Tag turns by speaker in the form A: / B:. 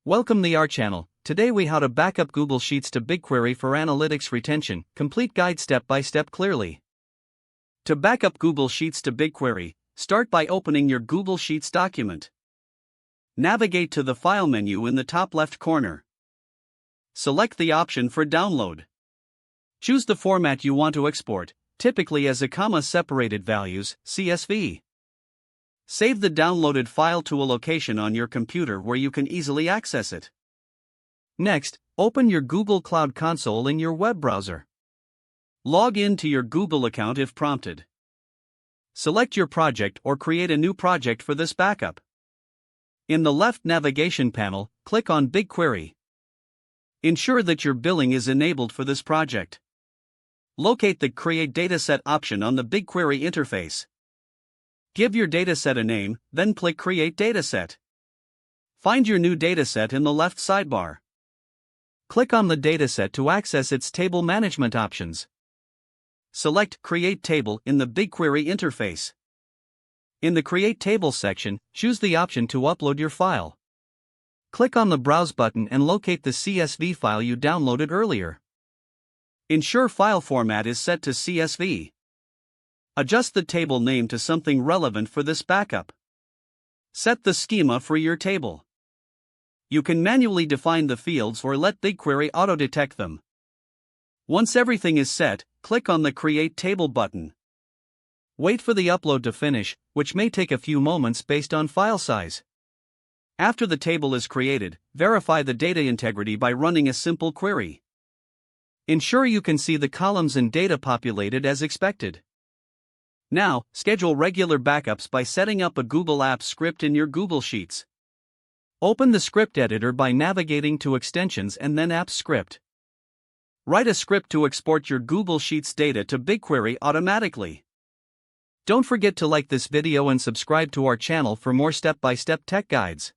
A: Welcome to our channel. Today we how to backup Google Sheets to BigQuery for analytics retention. Complete guide step by step clearly. To backup Google Sheets to BigQuery, start by opening your Google Sheets document. Navigate to the File menu in the top left corner. Select the option for download. Choose the format you want to export, typically as a comma-separated values, CSV. Save the downloaded file to a location on your computer where you can easily access it. Next, open your Google Cloud Console in your web browser. Log in to your Google account if prompted. Select your project or create a new project for this backup. In the left navigation panel, click on BigQuery. Ensure that your billing is enabled for this project. Locate the Create Dataset option on the BigQuery interface. Give your dataset a name, then click Create Dataset. Find your new dataset in the left sidebar. Click on the dataset to access its table management options. Select Create Table in the BigQuery interface. In the Create Table section, choose the option to upload your file. Click on the Browse button and locate the CSV file you downloaded earlier. Ensure file format is set to CSV. Adjust the table name to something relevant for this backup. Set the schema for your table. You can manually define the fields or let BigQuery auto-detect them. Once everything is set, click on the Create Table button. Wait for the upload to finish, which may take a few moments based on file size. After the table is created, verify the data integrity by running a simple query. Ensure you can see the columns and data populated as expected. Now, schedule regular backups by setting up a Google Apps script in your Google Sheets. Open the script editor by navigating to Extensions and then Apps Script. Write a script to export your Google Sheets data to BigQuery automatically. Don't forget to like this video and subscribe to our channel for more step-by-step tech guides.